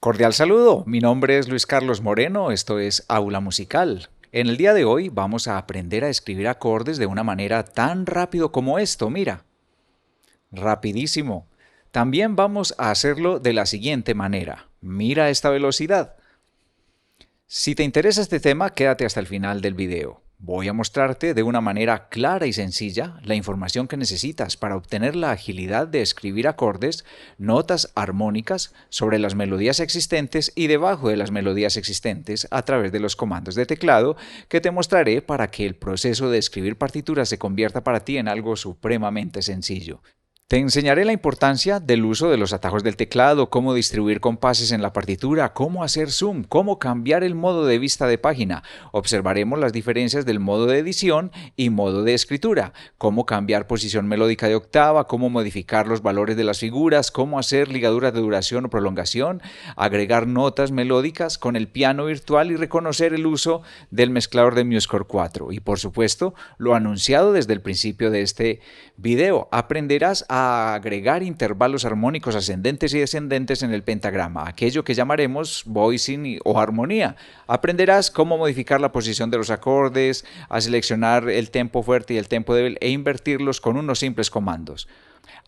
Cordial saludo, mi nombre es Luis Carlos Moreno, esto es Aula Musical. En el día de hoy vamos a aprender a escribir acordes de una manera tan rápido como esto, mira, rapidísimo. También vamos a hacerlo de la siguiente manera, mira esta velocidad. Si te interesa este tema, quédate hasta el final del video. Voy a mostrarte de una manera clara y sencilla la información que necesitas para obtener la agilidad de escribir acordes, notas armónicas sobre las melodías existentes y debajo de las melodías existentes a través de los comandos de teclado que te mostraré para que el proceso de escribir partituras se convierta para ti en algo supremamente sencillo. Te enseñaré la importancia del uso de los atajos del teclado, cómo distribuir compases en la partitura, cómo hacer zoom, cómo cambiar el modo de vista de página. Observaremos las diferencias del modo de edición y modo de escritura, cómo cambiar posición melódica de octava, cómo modificar los valores de las figuras, cómo hacer ligaduras de duración o prolongación, agregar notas melódicas con el piano virtual y reconocer el uso del mezclador de MuseScore 4. Y por supuesto, lo anunciado desde el principio de este video, aprenderás a agregar intervalos armónicos ascendentes y descendentes en el pentagrama, aquello que llamaremos voicing o armonía. Aprenderás cómo modificar la posición de los acordes, a seleccionar el tempo fuerte y el tempo débil e invertirlos con unos simples comandos.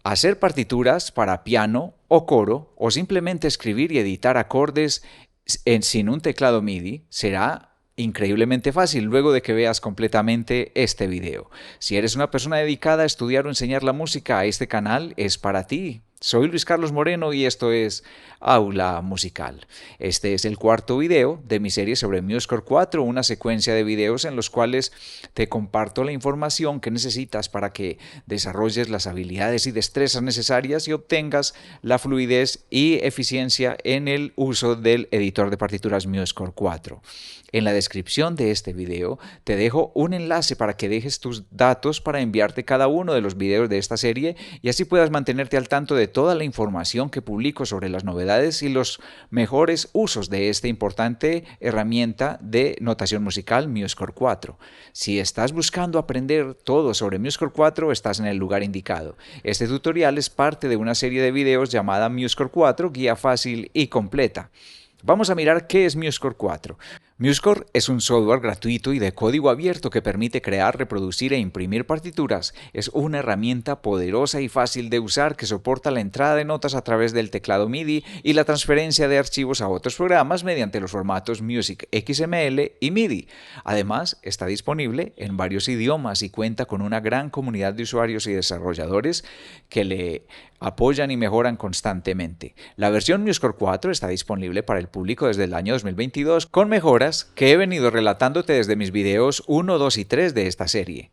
Hacer partituras para piano o coro o simplemente escribir y editar acordes sin un teclado MIDI será increíblemente fácil luego de que veas completamente este video. Si eres una persona dedicada a estudiar o enseñar la música, este canal es para ti. Soy Luis Carlos Moreno y esto es Aula Musical. Este es el cuarto video de mi serie sobre MuseScore 4, una secuencia de videos en los cuales te comparto la información que necesitas para que desarrolles las habilidades y destrezas necesarias y obtengas la fluidez y eficiencia en el uso del editor de partituras MuseScore 4. En la descripción de este video te dejo un enlace para que dejes tus datos para enviarte cada uno de los videos de esta serie y así puedas mantenerte al tanto de toda la información que publico sobre las novedades y los mejores usos de esta importante herramienta de notación musical MuseScore 4. Si estás buscando aprender todo sobre MuseScore 4, estás en el lugar indicado. Este tutorial es parte de una serie de videos llamada MuseScore 4, guía fácil y completa. Vamos a mirar qué es MuseScore 4. MuseScore es un software gratuito y de código abierto que permite crear, reproducir e imprimir partituras. Es una herramienta poderosa y fácil de usar que soporta la entrada de notas a través del teclado MIDI y la transferencia de archivos a otros programas mediante los formatos Music XML y MIDI. Además, está disponible en varios idiomas y cuenta con una gran comunidad de usuarios y desarrolladores que le apoyan y mejoran constantemente. La versión MuseScore 4 está disponible para el público desde el año 2022 con mejoras que he venido relatándote desde mis videos 1, 2 y 3 de esta serie.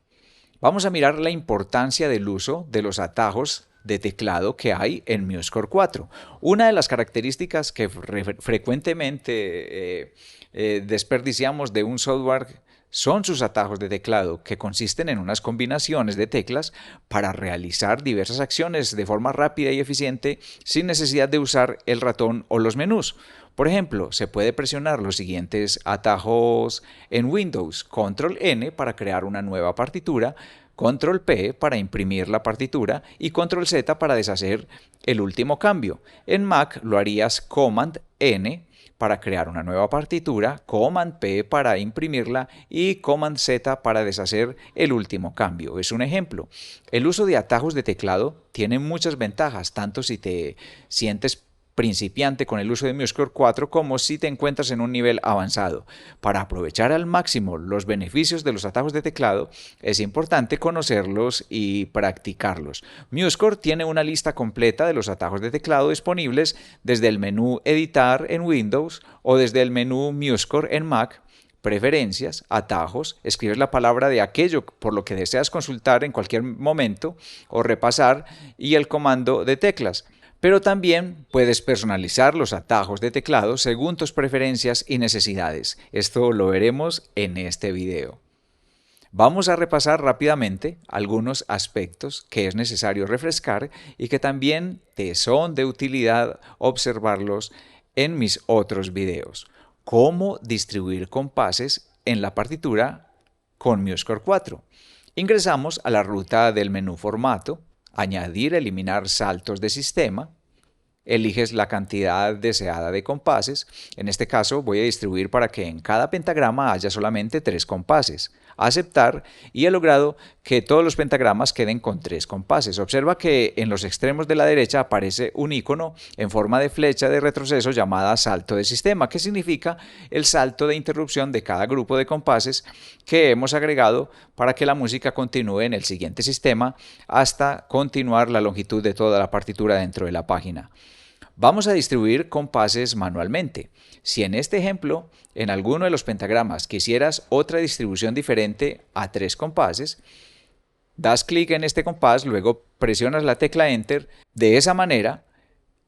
Vamos a mirar la importancia del uso de los atajos de teclado que hay en MuseScore 4. Una de las características que frecuentemente desperdiciamos de un software son sus atajos de teclado, que consisten en unas combinaciones de teclas para realizar diversas acciones de forma rápida y eficiente sin necesidad de usar el ratón o los menús. Por ejemplo, se puede presionar los siguientes atajos en Windows: Control N para crear una nueva partitura, Control P para imprimir la partitura y Control Z para deshacer el último cambio. En Mac lo harías Command N para crear una nueva partitura, Command P para imprimirla y Command Z para deshacer el último cambio. Es un ejemplo. El uso de atajos de teclado tiene muchas ventajas, tanto si te sientes principiante con el uso de MuseScore 4 como si te encuentras en un nivel avanzado. Para aprovechar al máximo los beneficios de los atajos de teclado, es importante conocerlos y practicarlos. MuseScore tiene una lista completa de los atajos de teclado disponibles desde el menú Editar en Windows o desde el menú MuseScore en Mac. Preferencias, atajos, escribes la palabra de aquello por lo que deseas consultar en cualquier momento o repasar y el comando de teclas. Pero también puedes personalizar los atajos de teclado según tus preferencias y necesidades. Esto lo veremos en este video. Vamos a repasar rápidamente algunos aspectos que es necesario refrescar y que también te son de utilidad observarlos en mis otros videos. Cómo distribuir compases en la partitura con MuseScore 4. Ingresamos a la ruta del menú Formato, Añadir, eliminar saltos de sistema. eliges la cantidad deseada de compases. En este caso voy a distribuir para que en cada pentagrama haya solamente 3 compases. Aceptar, y he logrado que todos los pentagramas queden con 3 compases. Observa que en los extremos de la derecha aparece un icono en forma de flecha de retroceso llamada salto de sistema, que significa el salto de interrupción de cada grupo de compases que hemos agregado para que la música continúe en el siguiente sistema hasta continuar la longitud de toda la partitura dentro de la página. Vamos a distribuir compases manualmente. Si en este ejemplo, en alguno de los pentagramas quisieras otra distribución diferente a 3 compases, das clic en este compás, luego presionas la tecla Enter. De esa manera,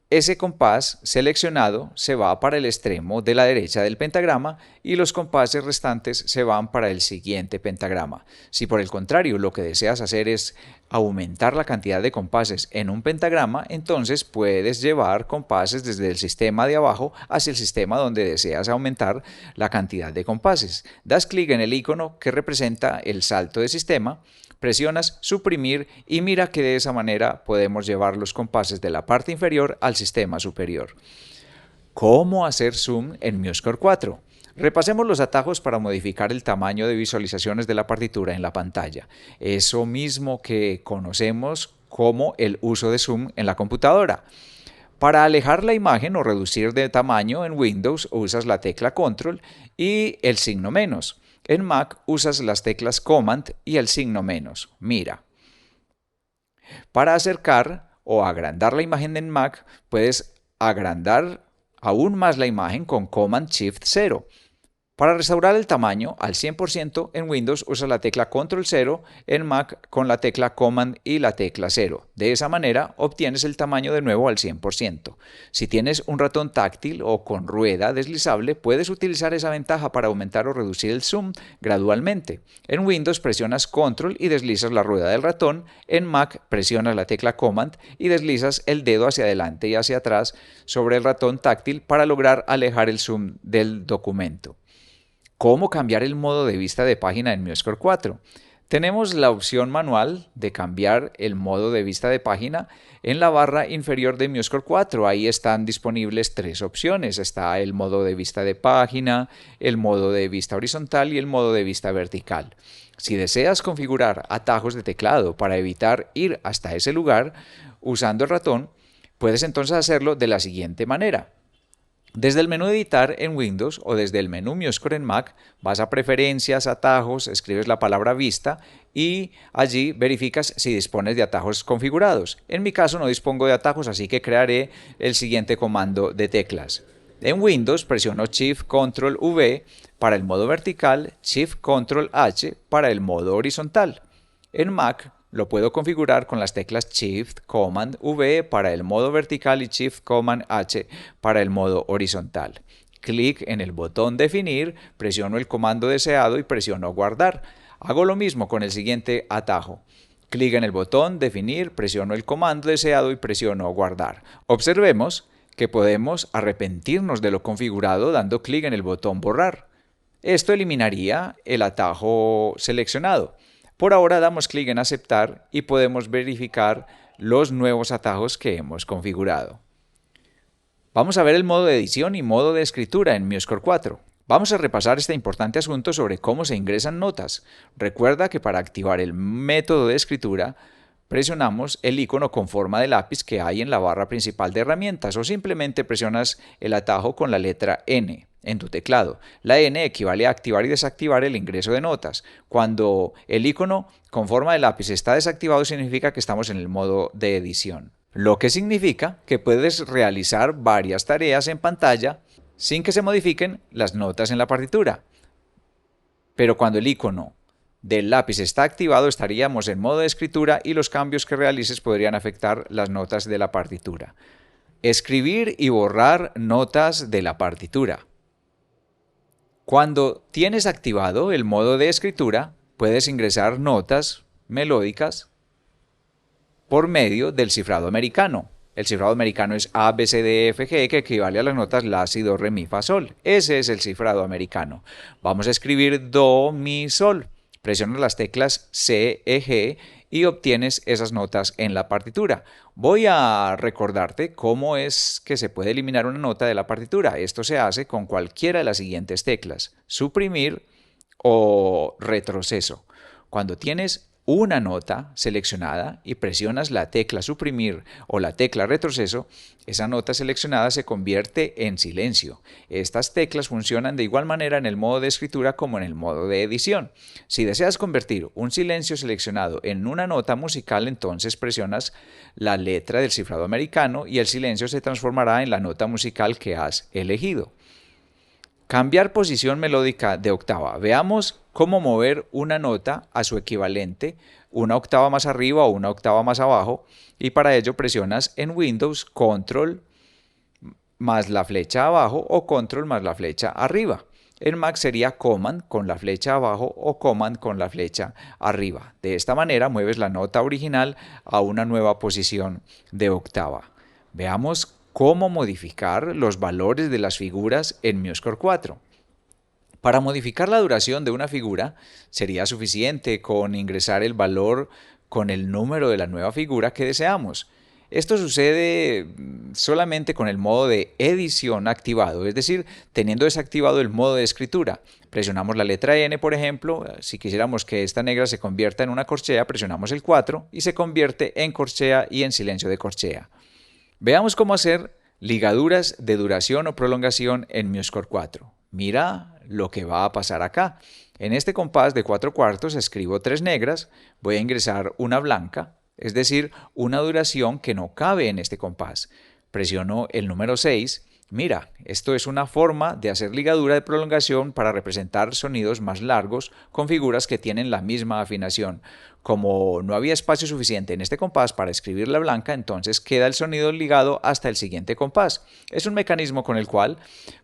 ese compás seleccionado se va para el extremo de la derecha del pentagrama y los compases restantes se van para el siguiente pentagrama. Si por el contrario lo que deseas hacer es aumentar la cantidad de compases en un pentagrama, entonces puedes llevar compases desde el sistema de abajo hacia el sistema donde deseas aumentar la cantidad de compases. Das clic en el icono que representa el salto de sistema, presionas suprimir y mira que de esa manera podemos llevar los compases de la parte inferior al sistema superior. ¿Cómo hacer zoom en MuseScore 4? Repasemos los atajos para modificar el tamaño de visualizaciones de la partitura en la pantalla. Eso mismo que conocemos como el uso de zoom en la computadora. Para alejar la imagen o reducir de tamaño en Windows usas la tecla Control y el signo menos. En Mac usas las teclas Command y el signo menos. Mira. Para acercar o agrandar la imagen en Mac, puedes agrandar aún más la imagen con Command Shift 0. Para restaurar el tamaño al 100% en Windows usa la tecla Control 0, en Mac con la tecla Command y la tecla 0. De esa manera obtienes el tamaño de nuevo al 100%. Si tienes un ratón táctil o con rueda deslizable, puedes utilizar esa ventaja para aumentar o reducir el zoom gradualmente. En Windows presionas Control y deslizas la rueda del ratón, en Mac presionas la tecla Command y deslizas el dedo hacia adelante y hacia atrás sobre el ratón táctil para lograr alejar el zoom del documento. ¿Cómo cambiar el modo de vista de página en MuseScore 4? Tenemos la opción manual de cambiar el modo de vista de página en la barra inferior de MuseScore 4. Ahí están disponibles 3 opciones. Está el modo de vista de página, el modo de vista horizontal y el modo de vista vertical. Si deseas configurar atajos de teclado para evitar ir hasta ese lugar usando el ratón, puedes entonces hacerlo de la siguiente manera. Desde el menú Editar en Windows o desde el menú MuseScore en Mac, vas a Preferencias, Atajos, escribes la palabra Vista y allí verificas si dispones de atajos configurados. En mi caso no dispongo de atajos, así que crearé el siguiente comando de teclas. En Windows presiono Shift Control V para el modo vertical, Shift Control H para el modo horizontal. En Mac lo puedo configurar con las teclas Shift Command V para el modo vertical y Shift Command H para el modo horizontal. Clic en el botón Definir, presiono el comando deseado y presiono Guardar. Hago lo mismo con el siguiente atajo. Clic en el botón Definir, presiono el comando deseado y presiono Guardar. Observemos que podemos arrepentirnos de lo configurado dando clic en el botón Borrar. Esto eliminaría el atajo seleccionado. Por ahora damos clic en Aceptar y podemos verificar los nuevos atajos que hemos configurado. Vamos a ver el modo de edición y modo de escritura en MuseScore 4. Vamos a repasar este importante asunto sobre cómo se ingresan notas. Recuerda que para activar el método de escritura, presionamos el icono con forma de lápiz que hay en la barra principal de herramientas o simplemente presionas el atajo con la letra N en tu teclado. La N equivale a activar y desactivar el ingreso de notas. Cuando el icono con forma de lápiz está desactivado significa que estamos en el modo de edición. Lo que significa que puedes realizar varias tareas en pantalla sin que se modifiquen las notas en la partitura. Pero cuando el icono del lápiz está activado estaríamos en modo de escritura y los cambios que realices podrían afectar las notas de la partitura. Escribir y borrar notas de la partitura. Cuando tienes activado el modo de escritura, puedes ingresar notas melódicas por medio del cifrado americano. El cifrado americano es A, B, C, D, E, F, G, que equivale a las notas La, Si, Do, Re, Mi, Fa, Sol. Ese es el cifrado americano. Vamos a escribir Do, Mi, Sol. Presiona las teclas C, E, G y obtienes esas notas en la partitura. Voy a recordarte cómo es que se puede eliminar una nota de la partitura. Esto se hace con cualquiera de las siguientes teclas: suprimir o retroceso. Cuando tienes una nota seleccionada y presionas la tecla suprimir o la tecla retroceso, esa nota seleccionada se convierte en silencio. Estas teclas funcionan de igual manera en el modo de escritura como en el modo de edición. Si deseas convertir un silencio seleccionado en una nota musical, entonces presionas la letra del cifrado americano y el silencio se transformará en la nota musical que has elegido. Cambiar posición melódica de octava. Veamos cómo mover una nota a su equivalente, una octava más arriba o una octava más abajo, y para ello presionas en Windows Control más la flecha abajo o Control más la flecha arriba. En Mac sería Command con la flecha abajo o Command con la flecha arriba. De esta manera mueves la nota original a una nueva posición de octava. Veamos cómo modificar los valores de las figuras en MuseScore 4. Para modificar la duración de una figura, sería suficiente con ingresar el valor con el número de la nueva figura que deseamos. Esto sucede solamente con el modo de edición activado, es decir, teniendo desactivado el modo de escritura. Presionamos la letra N, por ejemplo. Si quisiéramos que esta negra se convierta en una corchea, presionamos el 4 y se convierte en corchea y en silencio de corchea. Veamos cómo hacer ligaduras de duración o prolongación en MuseScore 4. Mira lo que va a pasar acá. En este compás de 4/4 escribo 3 negras, voy a ingresar una blanca, es decir, una duración que no cabe en este compás. Presiono el número 6. Mira, esto es una forma de hacer ligadura de prolongación para representar sonidos más largos con figuras que tienen la misma afinación. Como no había espacio suficiente en este compás para escribir la blanca, entonces queda el sonido ligado hasta el siguiente compás. Es un mecanismo con el cual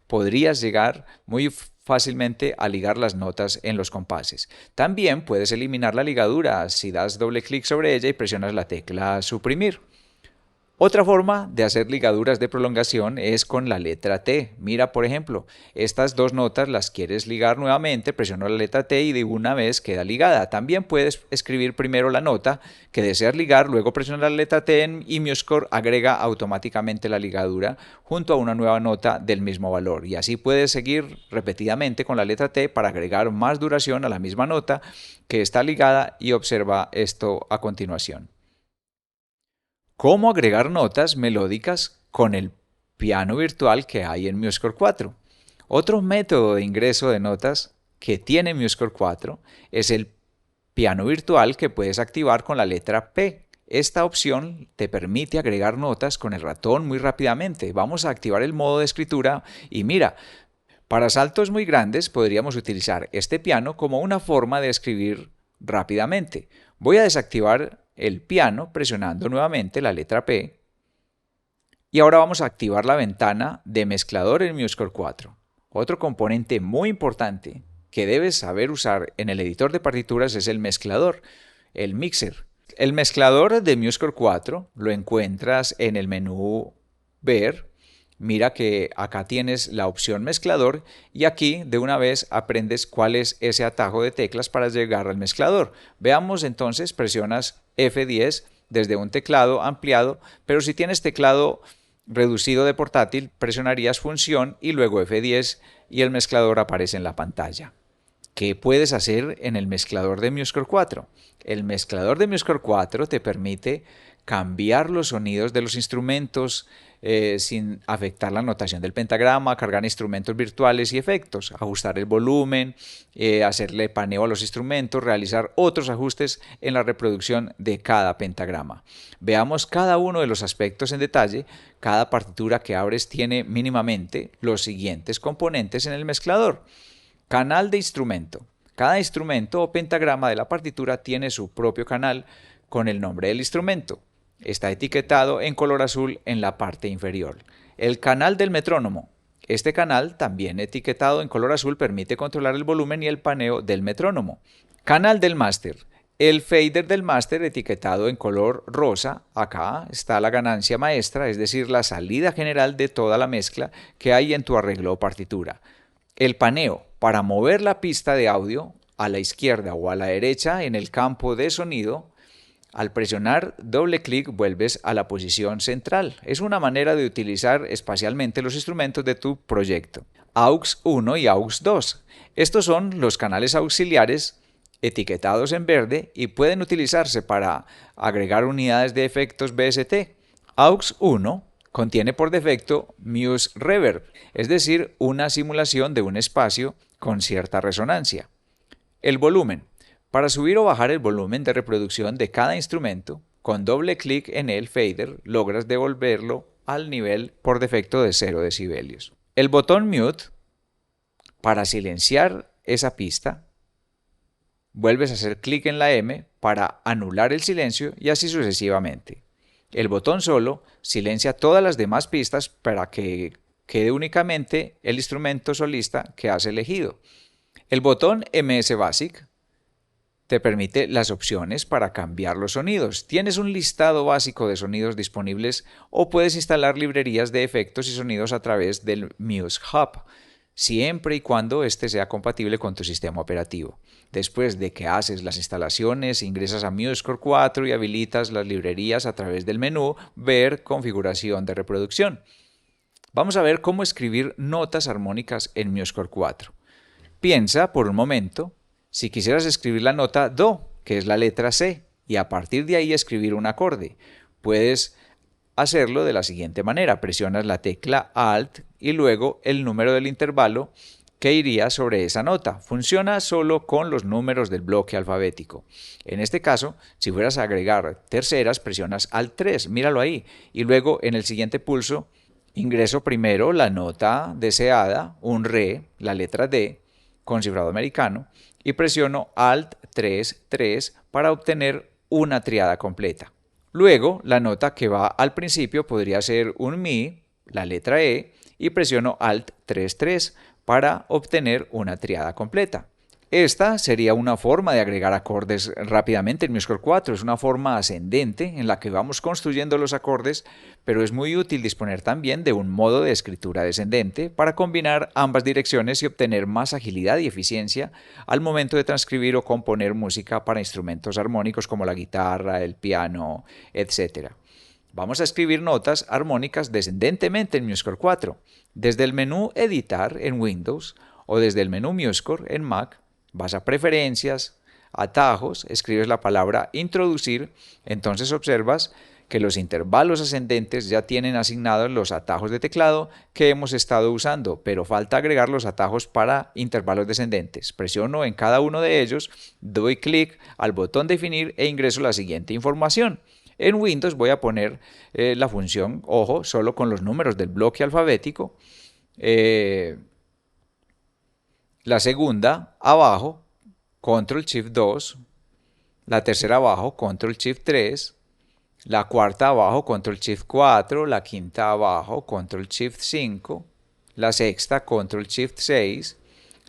podrías llegar muy fácilmente a ligar las notas en los compases. También puedes eliminar la ligadura si das doble clic sobre ella y presionas la tecla suprimir. Otra forma de hacer ligaduras de prolongación es con la letra T. Mira, por ejemplo, estas dos notas las quieres ligar nuevamente, presiono la letra T y de una vez queda ligada. También puedes escribir primero la nota que deseas ligar, luego presionar la letra T y MuseScore agrega automáticamente la ligadura junto a una nueva nota del mismo valor. Y así puedes seguir repetidamente con la letra T para agregar más duración a la misma nota que está ligada, y observa esto a continuación. ¿Cómo agregar notas melódicas con el piano virtual que hay en MuseScore 4? Otro método de ingreso de notas que tiene MuseScore 4 es el piano virtual, que puedes activar con la letra P. Esta opción te permite agregar notas con el ratón muy rápidamente. Vamos a activar el modo de escritura y mira, para saltos muy grandes podríamos utilizar este piano como una forma de escribir rápidamente. Voy a desactivar el piano presionando nuevamente la letra P y ahora vamos a activar la ventana de mezclador en MuseScore 4. Otro componente muy importante que debes saber usar en el editor de partituras es el mezclador, el mixer. El mezclador de MuseScore 4 lo encuentras en el menú Ver. Mira que acá tienes la opción mezclador y aquí de una vez aprendes cuál es ese atajo de teclas para llegar al mezclador. Veamos entonces, presionas F10 desde un teclado ampliado, pero si tienes teclado reducido de portátil, presionarías función y luego F10 y el mezclador aparece en la pantalla. ¿Qué puedes hacer en el mezclador de MuseScore 4? El mezclador de MuseScore 4 te permite cambiar los sonidos de los instrumentos sin afectar la notación del pentagrama, cargar instrumentos virtuales y efectos, ajustar el volumen, hacerle paneo a los instrumentos, realizar otros ajustes en la reproducción de cada pentagrama. Veamos cada uno de los aspectos en detalle. Cada partitura que abres tiene mínimamente los siguientes componentes en el mezclador. Canal de instrumento. Cada instrumento o pentagrama de la partitura tiene su propio canal con el nombre del instrumento. Está etiquetado en color azul en la parte inferior. El canal del metrónomo. Este canal, también etiquetado en color azul, permite controlar el volumen y el paneo del metrónomo. Canal del máster. El fader del máster, etiquetado en color rosa. Acá está la ganancia maestra, es decir, la salida general de toda la mezcla que hay en tu arreglo o partitura. El paneo, para mover la pista de audio a la izquierda o a la derecha en el campo de sonido. Al presionar doble clic vuelves a la posición central. Es una manera de utilizar espacialmente los instrumentos de tu proyecto. AUX 1 y AUX 2. Estos son los canales auxiliares etiquetados en verde y pueden utilizarse para agregar unidades de efectos VST. AUX 1 contiene por defecto Muse Reverb, es decir, una simulación de un espacio con cierta resonancia. El volumen. Para subir o bajar el volumen de reproducción de cada instrumento, con doble clic en el fader logras devolverlo al nivel por defecto de 0 decibelios. El botón Mute, para silenciar esa pista, vuelves a hacer clic en la M para anular el silencio y así sucesivamente. El botón Solo silencia todas las demás pistas para que quede únicamente el instrumento solista que has elegido. El botón MS Basic te permite las opciones para cambiar los sonidos. Tienes un listado básico de sonidos disponibles o puedes instalar librerías de efectos y sonidos a través del Muse Hub, siempre y cuando este sea compatible con tu sistema operativo. Después de que haces las instalaciones, ingresas a MuseScore 4 y habilitas las librerías a través del menú Ver configuración de reproducción. Vamos a ver cómo escribir notas armónicas en MuseScore 4. Piensa por un momento si quisieras escribir la nota Do, que es la letra C, y a partir de ahí escribir un acorde. Puedes hacerlo de la siguiente manera. Presionas la tecla Alt y luego el número del intervalo que iría sobre esa nota. Funciona solo con los números del bloque alfabético. En este caso, si fueras a agregar terceras, presionas Alt 3, míralo ahí, y luego en el siguiente pulso ingreso primero la nota deseada, un Re, la letra D, con cifrado americano, y presiono Alt 3, 3 para obtener una triada completa. Luego, la nota que va al principio podría ser un Mi, la letra E, y presiono Alt 3, 3 para obtener una triada completa. Esta sería una forma de agregar acordes rápidamente en MuseScore 4. Es una forma ascendente en la que vamos construyendo los acordes, pero es muy útil disponer también de un modo de escritura descendente para combinar ambas direcciones y obtener más agilidad y eficiencia al momento de transcribir o componer música para instrumentos armónicos como la guitarra, el piano, etc. Vamos a escribir notas armónicas descendentemente en MuseScore 4. Desde el menú Editar en Windows o desde el menú MuseScore en Mac, vas a Preferencias, Atajos, escribes la palabra Introducir, entonces observas que los intervalos ascendentes ya tienen asignados los atajos de teclado que hemos estado usando, pero falta agregar los atajos para intervalos descendentes. Presiono en cada uno de ellos, doy clic al botón Definir e ingreso la siguiente información. En Windows voy a poner la función, ojo, solo con los números del bloque alfabético. La segunda abajo, Control Shift 2, la tercera abajo, Control Shift 3, la cuarta abajo, Control Shift 4, la quinta abajo, Control Shift 5, la sexta, Control Shift 6,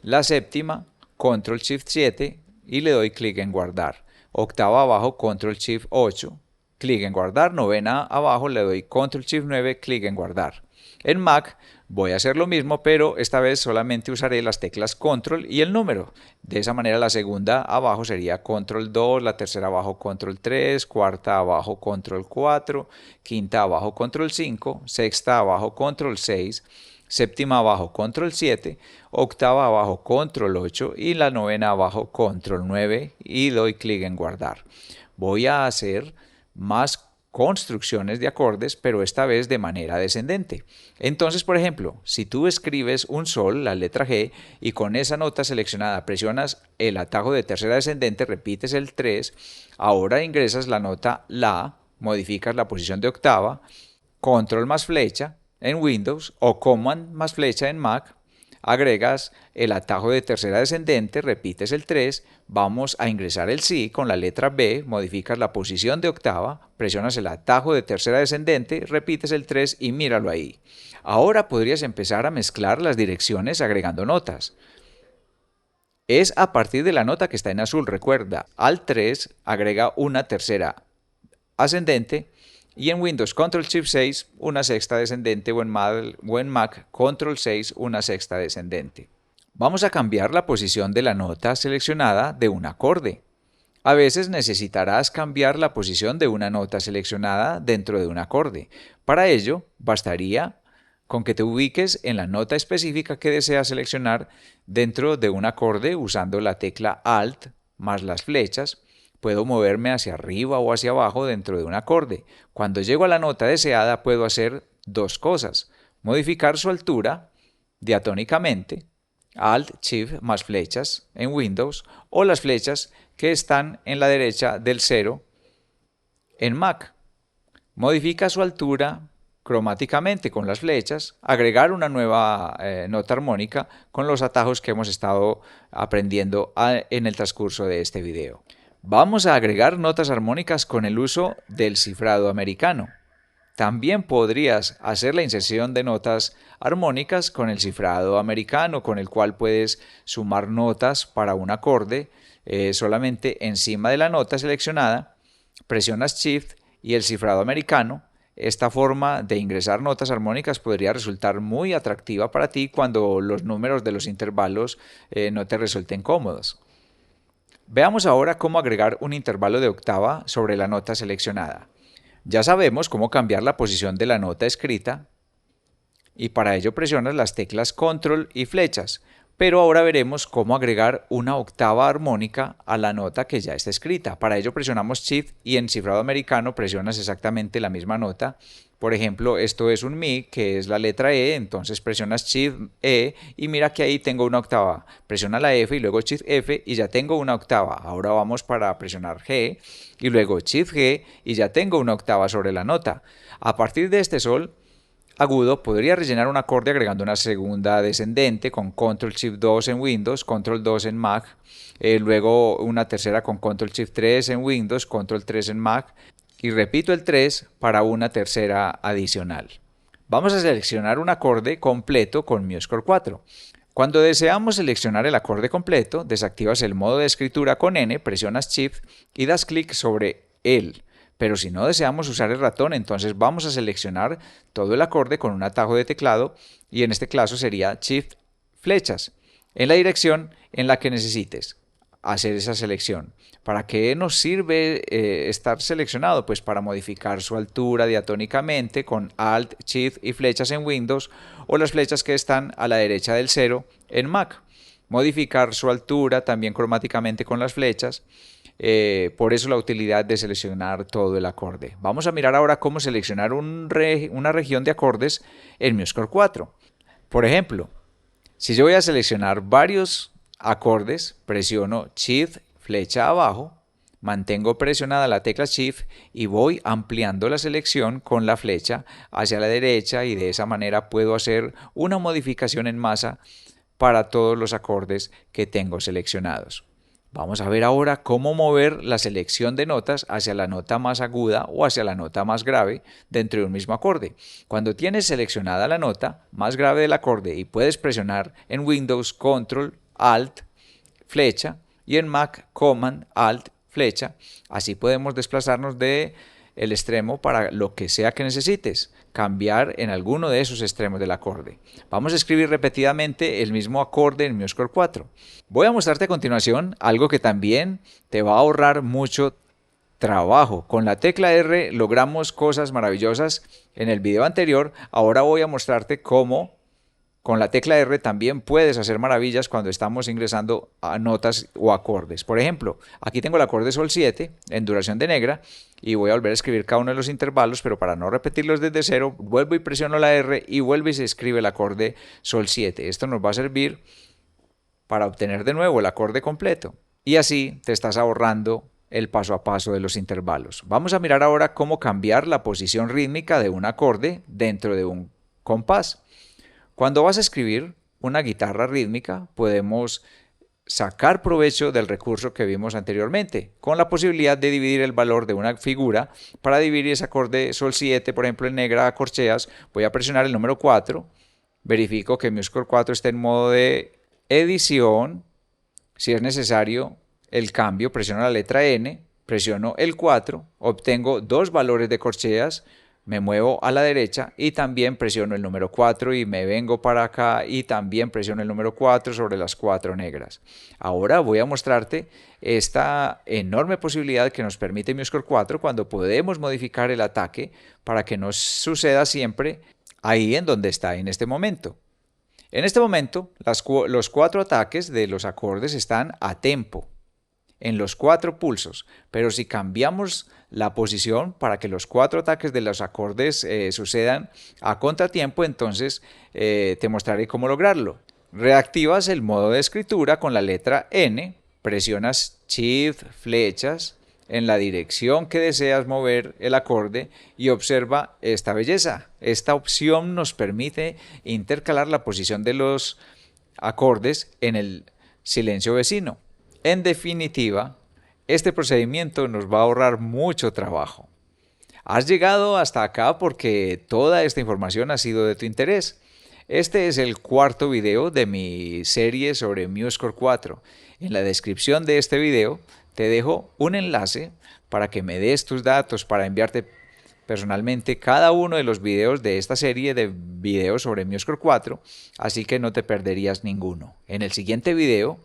la séptima, Control Shift 7 y le doy clic en guardar. Octava abajo, Control Shift 8, clic en guardar. Novena abajo, le doy Control Shift 9, clic en guardar. En Mac voy a hacer lo mismo, pero esta vez solamente usaré las teclas Control y el número. De esa manera la segunda abajo sería Control 2, la tercera abajo Control 3, cuarta abajo Control 4, quinta abajo Control 5, sexta abajo Control 6, séptima abajo Control 7, octava abajo Control 8 y la novena abajo Control 9 y doy clic en guardar. Voy a hacer más construcciones de acordes, pero esta vez de manera descendente. Entonces, por ejemplo, si tú escribes un Sol, la letra G, y con esa nota seleccionada presionas el atajo de tercera descendente, repites el 3, ahora ingresas la nota La, modificas la posición de octava, Control más flecha en Windows o Command más flecha en Mac, agregas el atajo de tercera descendente, repites el 3, vamos a ingresar el Si con la letra B, modificas la posición de octava, presionas el atajo de tercera descendente, repites el 3 y míralo ahí. Ahora podrías empezar a mezclar las direcciones agregando notas. Es a partir de la nota que está en azul, recuerda, Alt 3 agrega una tercera ascendente, y en Windows Control Shift 6 una sexta descendente o en Mac Control 6 una sexta descendente. Vamos a cambiar la posición de la nota seleccionada de un acorde. A veces necesitarás cambiar la posición de una nota seleccionada dentro de un acorde. Para ello, bastaría con que te ubiques en la nota específica que deseas seleccionar dentro de un acorde usando la tecla Alt más las flechas. Puedo moverme hacia arriba o hacia abajo dentro de un acorde. Cuando llego a la nota deseada puedo hacer dos cosas: modificar su altura diatónicamente, Alt, Shift más flechas en Windows, o las flechas que están en la derecha del 0 en Mac. Modifica su altura cromáticamente con las flechas, agregar una nueva nota armónica con los atajos que hemos estado aprendiendo en el transcurso de este video. Vamos a agregar notas armónicas con el uso del cifrado americano. También podrías hacer la inserción de notas armónicas con el cifrado americano, con el cual puedes sumar notas para un acorde solamente encima de la nota seleccionada, presionas Shift y el cifrado americano. Esta forma de ingresar notas armónicas podría resultar muy atractiva para ti cuando los números de los intervalos no te resulten cómodos. Veamos ahora cómo agregar un intervalo de octava sobre la nota seleccionada. Ya sabemos cómo cambiar la posición de la nota escrita y para ello presionas las teclas Control y flechas, pero ahora veremos cómo agregar una octava armónica a la nota que ya está escrita. Para ello presionamos Shift y en cifrado americano presionas exactamente la misma nota. Por ejemplo, esto es un Mi, que es la letra E, entonces presionas Shift E y mira que ahí tengo una octava. Presiona la F y luego Shift F y ya tengo una octava. Ahora vamos para presionar G y luego Shift G y ya tengo una octava sobre la nota. A partir de este sol agudo, podría rellenar un acorde agregando una segunda descendente con Control Shift 2 en Windows, Control 2 en Mac, luego una tercera con Control Shift 3 en Windows, Control 3 en Mac, y repito el 3 para una tercera adicional. Vamos a seleccionar un acorde completo con MuseScore 4. Cuando deseamos seleccionar el acorde completo, desactivas el modo de escritura con N, presionas Shift y das clic sobre él. Pero si no deseamos usar el ratón, entonces vamos a seleccionar todo el acorde con un atajo de teclado y en este caso sería Shift flechas en la dirección en la que necesites hacer esa selección. ¿Para qué nos sirve estar seleccionado? Pues para modificar su altura diatónicamente con Alt, Shift y flechas en Windows o las flechas que están a la derecha del 0 en Mac. Modificar su altura también cromáticamente con las flechas. Por eso la utilidad de seleccionar todo el acorde. Vamos a mirar ahora cómo seleccionar una región de acordes en MuseScore 4. Por ejemplo, si yo voy a seleccionar varios acordes, presiono Shift, flecha abajo, mantengo presionada la tecla Shift y voy ampliando la selección con la flecha hacia la derecha y de esa manera puedo hacer una modificación en masa para todos los acordes que tengo seleccionados. Vamos a ver ahora cómo mover la selección de notas hacia la nota más aguda o hacia la nota más grave dentro de un mismo acorde. Cuando tienes seleccionada la nota más grave del acorde y puedes presionar en Windows Control, Alt, flecha y en Mac Command, Alt, flecha, así podemos desplazarnos de el extremo para lo que sea que necesites, cambiar en alguno de esos extremos del acorde. Vamos a escribir repetidamente el mismo acorde en MuseScore 4. Voy a mostrarte a continuación algo que también te va a ahorrar mucho trabajo. Con la tecla R logramos cosas maravillosas en el video anterior. Ahora voy a mostrarte cómo con la tecla R también puedes hacer maravillas cuando estamos ingresando a notas o acordes. Por ejemplo, aquí tengo el acorde Sol 7 en duración de negra y voy a volver a escribir cada uno de los intervalos, pero para no repetirlos desde cero, vuelvo y presiono la R y vuelvo y se escribe el acorde Sol 7. Esto nos va a servir para obtener de nuevo el acorde completo. Y así te estás ahorrando el paso a paso de los intervalos. Vamos a mirar ahora cómo cambiar la posición rítmica de un acorde dentro de un compás. Cuando vas a escribir una guitarra rítmica, podemos sacar provecho del recurso que vimos anteriormente, con la posibilidad de dividir el valor de una figura. Para dividir ese acorde Sol 7, por ejemplo en negra a corcheas, voy a presionar el número 4, verifico que MuseScore 4 esté en modo de edición, si es necesario el cambio, presiono la letra N, presiono el 4, obtengo dos valores de corcheas, me muevo a la derecha y también presiono el número 4 y me vengo para acá y también presiono el número 4 sobre las 4 negras. Ahora voy a mostrarte esta enorme posibilidad que nos permite MuseScore 4 cuando podemos modificar el ataque para que nos suceda siempre ahí en donde está en este momento. En este momento, los 4 ataques de los acordes están a tempo, en los 4 pulsos, pero si cambiamos la posición para que los 4 ataques de los acordes sucedan a contratiempo, entonces te mostraré cómo lograrlo. Reactivas el modo de escritura con la letra N, presionas Shift, flechas, en la dirección que deseas mover el acorde y observa esta belleza. Esta opción nos permite intercalar la posición de los acordes en el silencio vecino. En definitiva, este procedimiento nos va a ahorrar mucho trabajo. Has llegado hasta acá porque toda esta información ha sido de tu interés. Este es el cuarto video de mi serie sobre MuseScore 4. En la descripción de este video te dejo un enlace para que me des tus datos para enviarte personalmente cada uno de los videos de esta serie de videos sobre MuseScore 4, así que no te perderías ninguno. En el siguiente video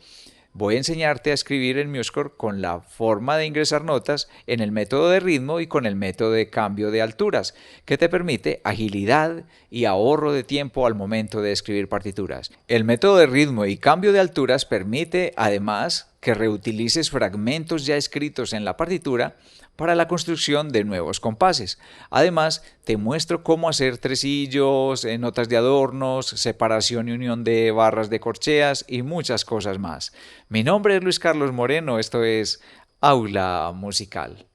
voy a enseñarte a escribir en MuseScore con la forma de ingresar notas en el método de ritmo y con el método de cambio de alturas, que te permite agilidad y ahorro de tiempo al momento de escribir partituras. El método de ritmo y cambio de alturas permite además que reutilices fragmentos ya escritos en la partitura para la construcción de nuevos compases. Además, te muestro cómo hacer tresillos, notas de adornos, separación y unión de barras de corcheas y muchas cosas más. Mi nombre es Luis Carlos Moreno, esto es Aula Musical.